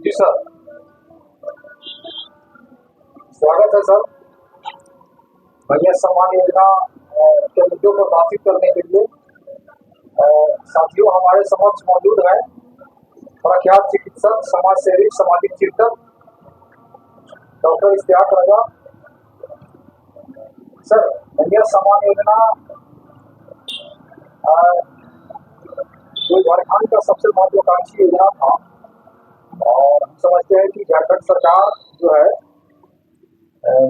जी sir, स्वागत है sir. कन्या सम्मान योजना के मुद्दों पर बातचीत करने के लिए साथियों हमारे समक्ष मौजूद है प्रख्यात चिकित्सक, समाज सेवी, सामाजिक चिंतक डॉक्टर इश्तियाक रजा सर। कन्या सम्मान योजना जो झारखंड का सबसे महत्वाकांक्षी योजना था और हम समझते हैं कि झारखंड सरकार जो है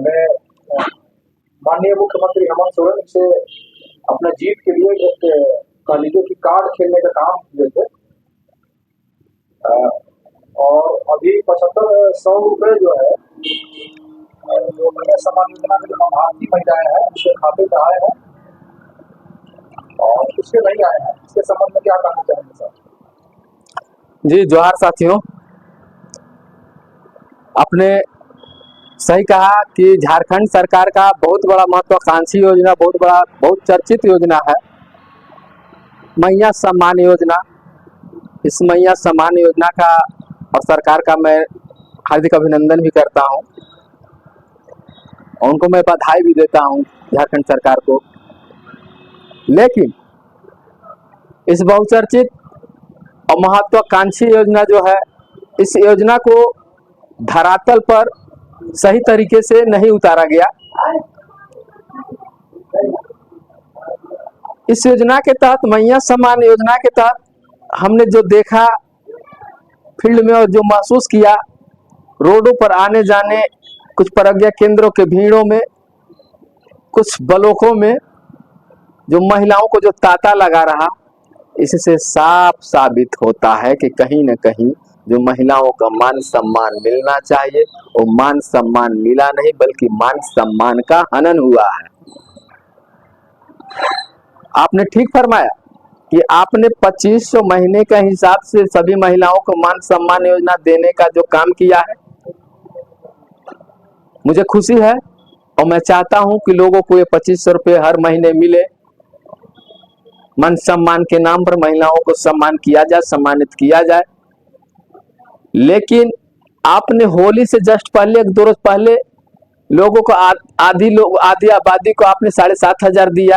मैं माननीय मुख्यमंत्री हेमंत सोरेन से अपने जीत के लिए एक कह लीजिए कि कार्ड खेलने का काम किए थे और अभी 7500 रुपये जो है जो कन्या सम्मान योजना के जो लाभार्थी महिलाएं हैं उसके खाते में आए हैं और उसके नहीं आए हैं। इसके संबंध में क्या कहना चाहेंगे सर? जी जोहार साथियों, आपने सही कहा कि झारखंड सरकार का बहुत बड़ा महत्वाकांक्षी योजना, बहुत चर्चित योजना है मैया सम्मान योजना। इस मैया सम्मान योजना का और सरकार का मैं हार्दिक अभिनंदन भी करता हूं और उनको मैं बधाई भी देता हूं झारखंड सरकार को। लेकिन इस बहुचर्चित और महत्वाकांक्षी योजना जो है, इस योजना को धरातल पर सही तरीके से नहीं उतारा गया। इस योजना के तहत, मैया सम्मान योजना के तहत हमने जो देखा फील्ड में और जो महसूस किया रोडों पर आने जाने, कुछ प्रज्ञा केंद्रों के भीड़ों में, कुछ ब्लॉकों में जो महिलाओं को जो तांता लगा रहा, इससे साफ साबित होता है कि कहीं न कहीं जो महिलाओं का मान सम्मान मिलना चाहिए वो मान सम्मान मिला नहीं, बल्कि मान सम्मान का हनन हुआ है। आपने ठीक फरमाया कि आपने 2500 महीने के हिसाब से सभी महिलाओं को मान सम्मान योजना देने का जो काम किया है, मुझे खुशी है और मैं चाहता हूं कि लोगों को ये 2500 रुपये हर महीने मिले। मान सम्मान के नाम पर महिलाओं को सम्मान किया जाए, सम्मानित किया जाए। लेकिन आपने होली से जस्ट पहले, 1-2 रोज पहले लोगों को आधी आबादी को आपने 7500 दिया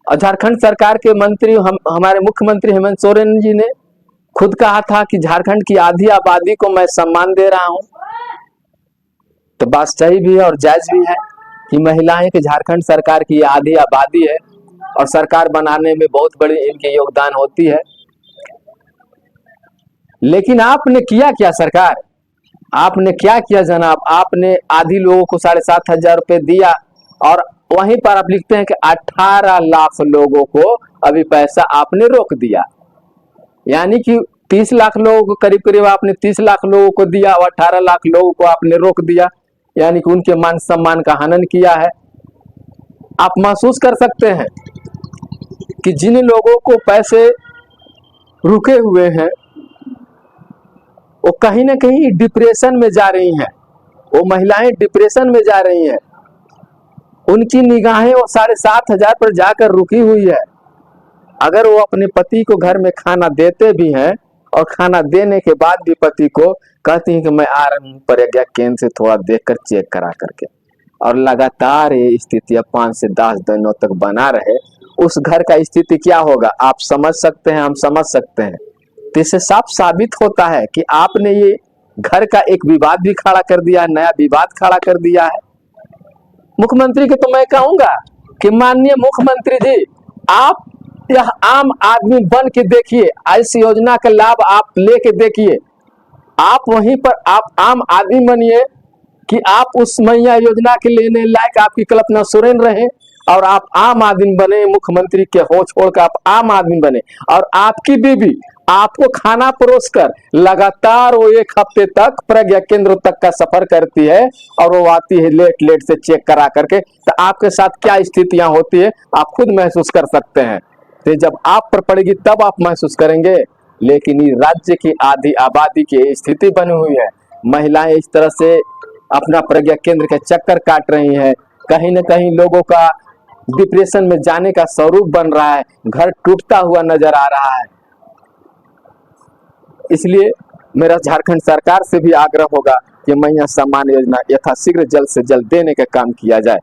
और झारखंड सरकार के मंत्री, हमारे मुख्यमंत्री हेमंत सोरेन जी ने खुद कहा था कि झारखंड की आधी आबादी को मैं सम्मान दे रहा हूं। तो बात सही भी है और जायज भी है कि महिलाएं कि झारखंड सरकार की आधी आबादी है और सरकार बनाने में बहुत बड़ी इनकी योगदान होती है। लेकिन आपने किया क्या सरकार? आपने क्या किया जनाब? आपने आधी लोगों को 7500 रुपये दिया और वहीं पर आप लिखते हैं कि 18 लाख लोगों को अभी पैसा आपने रोक दिया। यानी कि 30 लाख लोगों को करीब आपने 30 लाख लोगों को दिया और 18 लाख लोगों को आपने रोक दिया, यानी कि उनके मान सम्मान का हनन किया है। आप महसूस कर सकते हैं कि जिन लोगों को पैसे रुके हुए हैं वो कहीं ना कहीं डिप्रेशन में जा रही हैं, वो महिलाएं डिप्रेशन में जा रही हैं। उनकी निगाहें वो 7500 पर जाकर रुकी हुई है। अगर वो अपने पति को घर में खाना देते भी हैं और खाना देने के बाद भी पति को कहती हैं कि मैं आ रही हूँ प्रज्ञा केंद्र से थोड़ा देखकर चेक करा करके, और लगातार ये स्थिति 5 से 10 दिनों तक बना रहे, उस घर का स्थिति क्या होगा आप समझ सकते हैं, हम समझ सकते हैं। तो इससे साफ साबित होता है कि आपने ये घर का एक विवाद भी खड़ा कर दिया, नया विवाद खड़ा कर दिया है। मुख्यमंत्री के तो मैं कहूंगा कि माननीय मुख्यमंत्री जी, आप यह आम आदमी बन के देखिए, इस योजना का लाभ आप लेके देखिए। आप वहीं पर आप आम आदमी बनिए कि आप उस मैया योजना के लेने लायक आपकी कल्पना सोरेन रहे और आप आम आदमी बने, मुख्यमंत्री के हो छोड़कर आप आम आदमी बने और आपकी बीवी आपको खाना परोस कर लगातार वो 1 हफ्ते तक प्रज्ञा केंद्र तक का सफर करती है और वो आती है लेट से चेक करा करके। तो आपके साथ क्या स्थितियां होती है आप खुद महसूस कर सकते हैं। तो जब आप पर पड़ेगी तब आप महसूस करेंगे। लेकिन ये राज्य की आधी आबादी की स्थिति बनी हुई है। महिलाएं इस तरह से अपना प्रज्ञा केंद्र के चक्कर काट रही हैं, कहीं न कहीं लोगों का डिप्रेशन में जाने का स्वरूप बन रहा है, घर टूटता हुआ नजर आ रहा है। इसलिए मेरा झारखंड सरकार से भी आग्रह होगा कि मैया सम्मान योजना यथाशीघ्र जल्द से जल्द देने का काम किया जाए।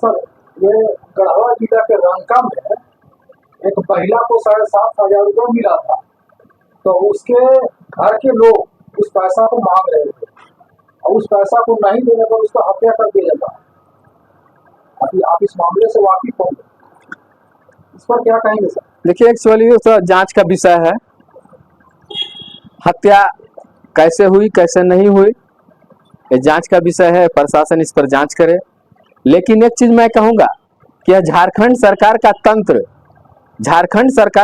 सर, ये गढ़वा जिला के रंका में एक महिला को 7,500 रुपये मिला था, तो उसके घर के लोग उस पैसा को मांग रहे थे और उस पैसा को नहीं देने पर उसका हत्या कर दिया जाता। अभी आप इस मामले से वाकिफ होंगे, इस पर क्या कहेंगे सर? देखिए, एक्चुअली तो जांच का विषय है। हत्या कैसे हुई कैसे नहीं हुई ये जांच का विषय है, प्रशासन इस पर जांच करे। लेकिन एक चीज मैं कहूंगा कि झारखंड सरकार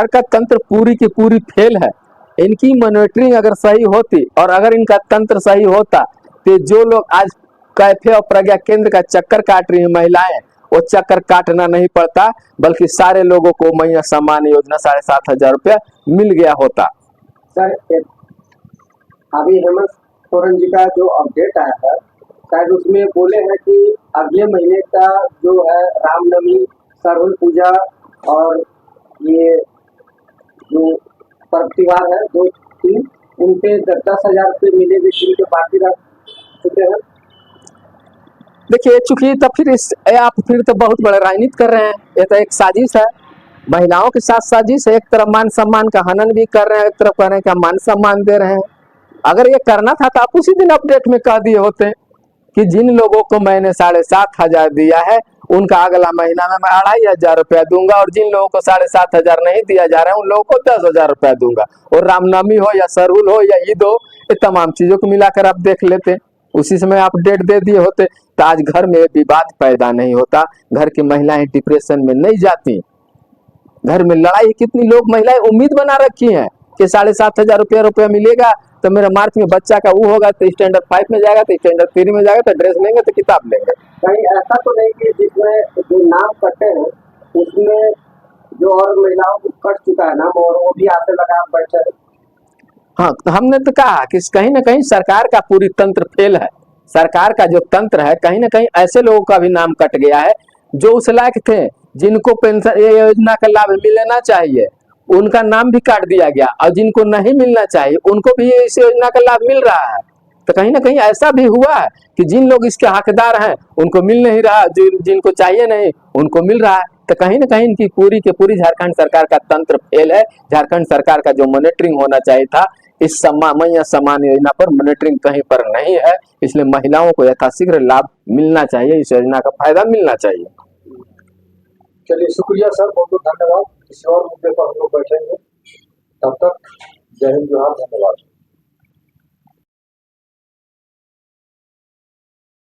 का तंत्र पूरी की पूरी फेल है। इनकी मॉनिटरिंग अगर सही होती और अगर इनका तंत्र सही होता तो जो लोग आज कैफे और प्रज्ञा केंद्र का चक्कर काट रही है महिलाएं, वो चक्कर काटना नहीं पड़ता, बल्कि सारे लोगों को मैया सम्मान योजना 7,500 रुपया मिल गया होता। सर, अभी हेमंत सोरेन जी का जो अपडेट आया है, शायद उसमें बोले हैं कि अगले महीने का जो है रामनवमी, सरहुल पूजा और ये जो पर्व त्योहार है 2-3, उन पे 10,000 रुपये मिलेंगे, जिनके बाकी रख चुके हैं। देखिए, चूंकि तो फिर आप फिर तो बहुत बड़ा राजनीति कर रहे हैं। ये तो एक साजिश है, महिलाओं के साथ साजिश है। एक तरफ मान सम्मान का हनन भी कर रहे हैं, एक तरफ कह रहे हैं कि मान सम्मान दे रहे हैं। अगर ये करना था तो आप उसी दिन अपडेट में कह दिए होते कि जिन लोगों को मैंने 7,500 दिया है उनका अगला महीना में मैं 2,500 रुपया दूंगा, और जिन लोगों को 7,500 नहीं दिया जा रहा है उन लोगों को 10,000 रुपया दूंगा। और रामनवमी हो या सरहुल हो या ईद हो, ये तमाम चीजों को मिलाकर आप देख लेते, उसी समय आप अपडेट दे दिए होते तो आज घर में विवाद पैदा नहीं होता, घर की महिलाएं डिप्रेशन में नहीं जाती। घर में लड़ाई, कितनी लोग महिलाएं उम्मीद बना रखी हैं कि 7,500 रुपया मिलेगा तो मेरा मार्च में बच्चा का वो होगा तो स्टैंडर्ड 5 में जाएगा, तो स्टैंडर्ड 3 में जाएगा, तो ड्रेस लेंगे, तो किताब लेंगे। कहीं ऐसा तो नहीं कि जिसमें जो नाम कटे हैं उसमें जो और महिलाओं को कट चुका है नाम, और वो भी आते लगा बैठे हैं? हाँ, तो हमने तो कहा कि कहीं ना कहीं सरकार का पूरी तंत्र फेल है। सरकार का जो तंत्र है, कहीं ना कहीं ऐसे लोगों का भी नाम कट गया है जो उस लायक थे, जिनको पेंशन ये योजना का लाभ मिलना चाहिए, उनका नाम भी काट दिया गया, और जिनको नहीं मिलना चाहिए उनको भी इस योजना का लाभ मिल रहा है। तो कहीं ना कहीं ऐसा भी हुआ है कि जिन लोग इसके हकदार हैं उनको मिल नहीं रहा, जिनको चाहिए नहीं उनको मिल रहा है। तो कहीं ना कहीं इनकी पूरी की पूरी झारखंड सरकार का तंत्र फेल है। झारखंड सरकार का जो मॉनिटरिंग होना चाहिए था इस मैया सम्मान योजना पर, मॉनिटरिंग कहीं पर नहीं है। इसलिए महिलाओं को यथाशीघ्र लाभ मिलना चाहिए, इस योजना का फायदा मिलना चाहिए। चलिए, शुक्रिया सर, बहुत बहुत धन्यवाद। किसी और मुद्दे पर हम लोग बैठेंगे, तब तक जय हिंद, जोहार, धन्यवाद।